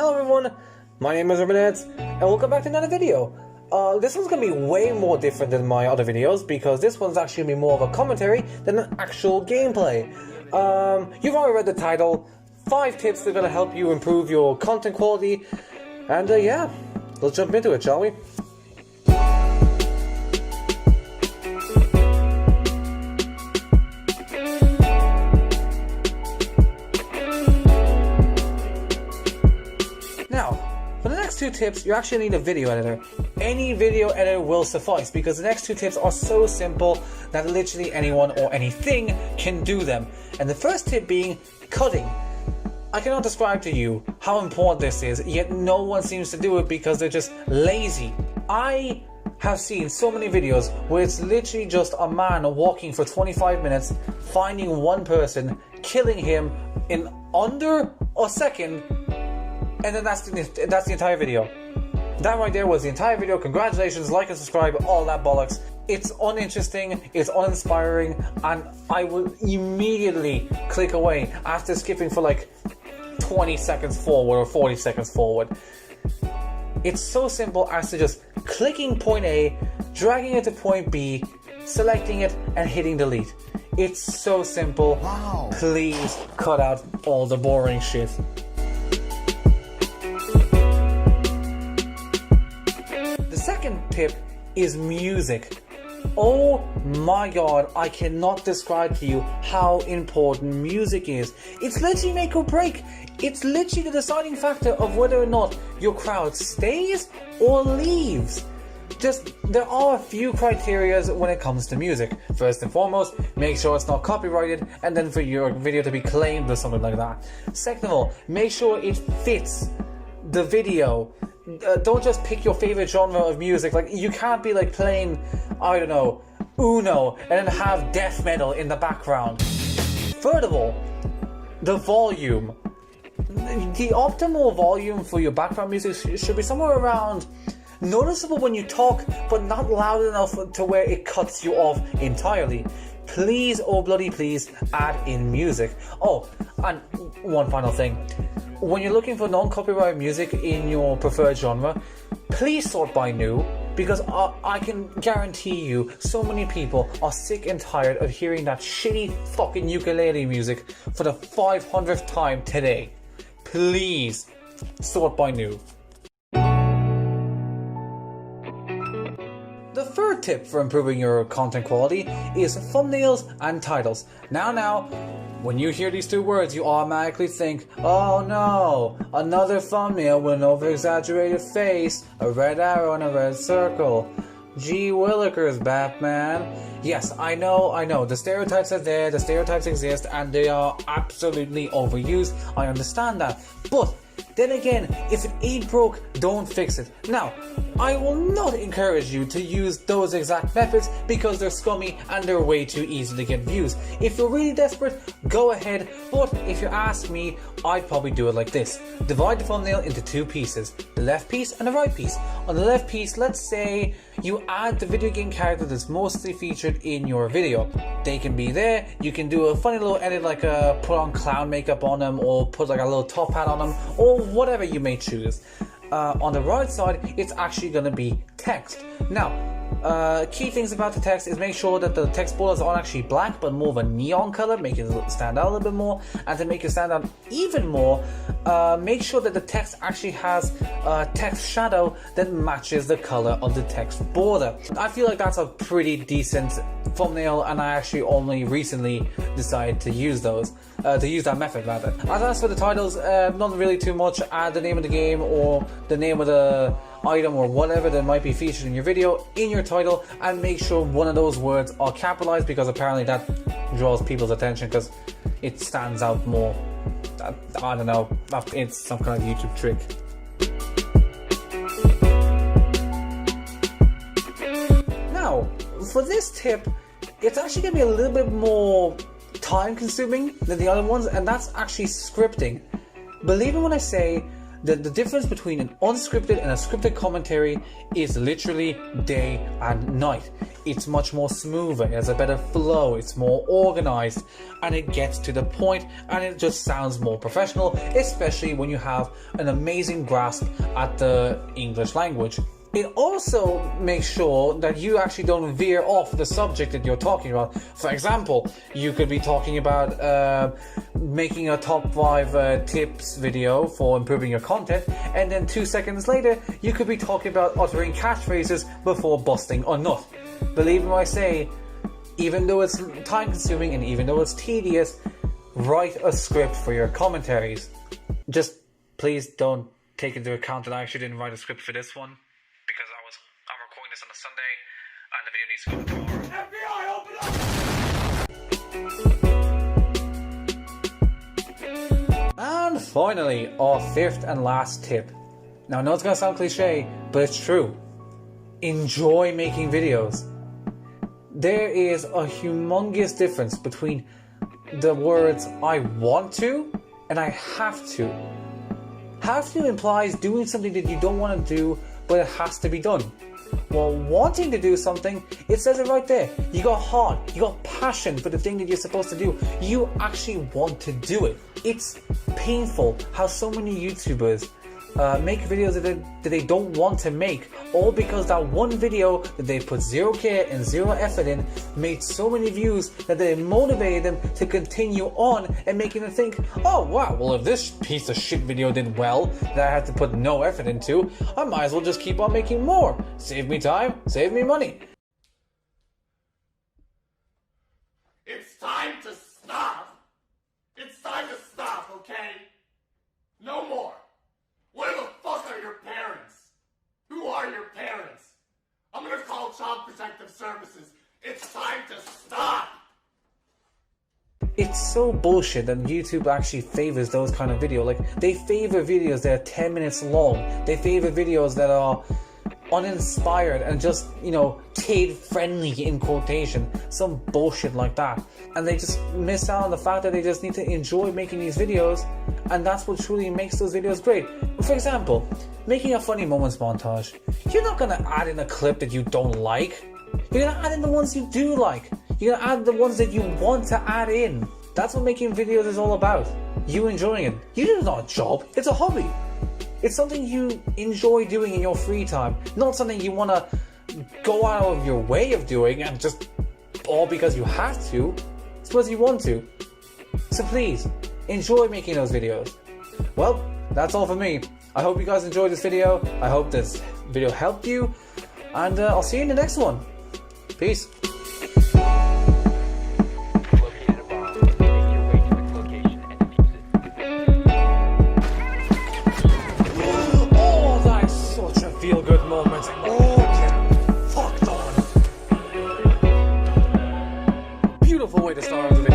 Hello everyone, my name is Rubenets, and welcome back to another video. This one's going to be way more different than my other videos, because this one's actually going to be more of a commentary than an actual gameplay. You've already read the title, 5 tips that are going to help you improve your content quality, and yeah, let's jump into it, shall we? For the next 2 tips, you actually need a video editor. Any video editor will suffice, because the next 2 tips are so simple that literally anyone or anything can do them. And the first tip being cutting. I cannot describe to you how important this is, yet no one seems to do it because they're just lazy. I have seen so many videos where it's literally just a man walking for 25 minutes, finding one person, killing him in under a second, and then that's the entire video. That right there was the entire video. Congratulations, like and subscribe, all that bollocks. It's uninteresting, it's uninspiring, and I will immediately click away after skipping for like 20 seconds forward or 40 seconds forward. It's so simple as to just clicking point A, dragging it to point B, selecting it, and hitting delete. It's so simple. Wow. Please cut out all the boring shit. Second tip is music. Oh my god, I cannot describe to you how important music is. It's literally make or break. It's literally the deciding factor of whether or not your crowd stays or leaves. There are a few criteria when it comes to music. First and foremost, make sure it's not copyrighted, and then for your video to be claimed or something like that. Second of all, make sure it fits the video. Don't just pick your favorite genre of music. Like, you can't be like playing, I don't know, Uno and then have death metal in the background. Third of all, the volume. The optimal volume for your background music should be somewhere around noticeable when you talk, but not loud enough to where it cuts you off entirely. Please, oh bloody please, add in music. Oh, and one final thing. When you're looking for non-copyright music in your preferred genre, please sort by new, because I can guarantee you so many people are sick and tired of hearing that shitty fucking ukulele music for the 500th time today. Please sort by new. The third tip for improving your content quality is thumbnails and titles. Now, when you hear these 2 words, you automatically think, oh no, another thumbnail with an over-exaggerated face, a red arrow and a red circle. Gee willikers, Batman. Yes, I know, the stereotypes are there, the stereotypes exist, and they are absolutely overused. I understand that. But then again, if it ain't broke, don't fix it. Now, I will not encourage you to use those exact methods because they're scummy and they're way too easy to get views. If you're really desperate, go ahead, but if you ask me, I'd probably do it like this. Divide the thumbnail into 2 pieces, the left piece and the right piece. On the left piece, let's say you add the video game character that's mostly featured in your video. They can be there, you can do a funny little edit like put on clown makeup on them, or put like a little top hat on them, or whatever you may choose. On the right side, it's actually going to be text. Now, key things about the text is make sure that the text borders aren't actually black, but more of a neon color, make it stand out a little bit more. And to make it stand out even more, make sure that the text actually has a text shadow that matches the color of the text border. I feel like that's a pretty decent thumbnail, and I actually only recently decided to use those. To use that method rather. As for the titles, not really too much. Add the name of the game or the name of the item or whatever that might be featured in your video in your title, and make sure one of those words are capitalized, because apparently that draws people's attention because it stands out more. I don't know, it's some kind of YouTube trick. Now, for this tip, it's actually going to be a little bit more time consuming than the other ones, and that's actually scripting. Believe me when I say that the difference between an unscripted and a scripted commentary is literally day and night. it's much more smoother, it has a better flow, it's more organized, and it gets to the point, and it just sounds more professional, especially when you have an amazing grasp at the English language. It also makes sure that you actually don't veer off the subject that you're talking about. For example, you could be talking about making a top 5 tips video for improving your content, and then 2 seconds later, you could be talking about uttering catchphrases before busting a nut. Believe me when I say, even though it's time consuming and even though it's tedious, write a script for your commentaries. Just please don't take into account that I actually didn't write a script for this one, because I'm recording this on a Sunday and the video needs to go tomorrow. FBI, open up! And finally, our 5th and last tip. Now I know it's gonna sound cliche, but it's true. Enjoy making videos. There is a humongous difference between the words I want to and I have to. Have to implies doing something that you don't want to do, but it has to be done. Well, wanting to do something, it says it right there. You got heart, you got passion for the thing that you're supposed to do. You actually want to do it. It's painful how so many YouTubers make videos that they don't want to make, all because that one video that they put zero care and zero effort in made so many views that they motivated them to continue on and making them think, oh wow, well if this piece of shit video did well that I had to put no effort into, I might as well just keep on making more. Save me time, save me money. It's time to stop. It's time to stop, okay? No more. Where the fuck are your parents? Who are your parents? I'm gonna call Child Protective Services. It's time to stop! It's so bullshit that YouTube actually favors those kind of videos. Like, they favor videos that are 10 minutes long. They favor videos that are uninspired and just, kid friendly in quotation. Some bullshit like that. And they just miss out on the fact that they just need to enjoy making these videos, and that's what truly makes those videos great. For example, making a funny moments montage. You're not gonna add in a clip that you don't like. You're gonna add in the ones you do like. You're gonna add the ones that you want to add in. That's what making videos is all about. You enjoying it. It's not a job, it's a hobby. It's something you enjoy doing in your free time, not something you want to go out of your way of doing and just all because you have to. It's because you want to. So please, enjoy making those videos. Well, that's all for me. I hope you guys enjoyed this video. I hope this video helped you. And I'll see you in the next one. Peace. Feel-good moments. Oh, get fucked on. Beautiful way to start the video.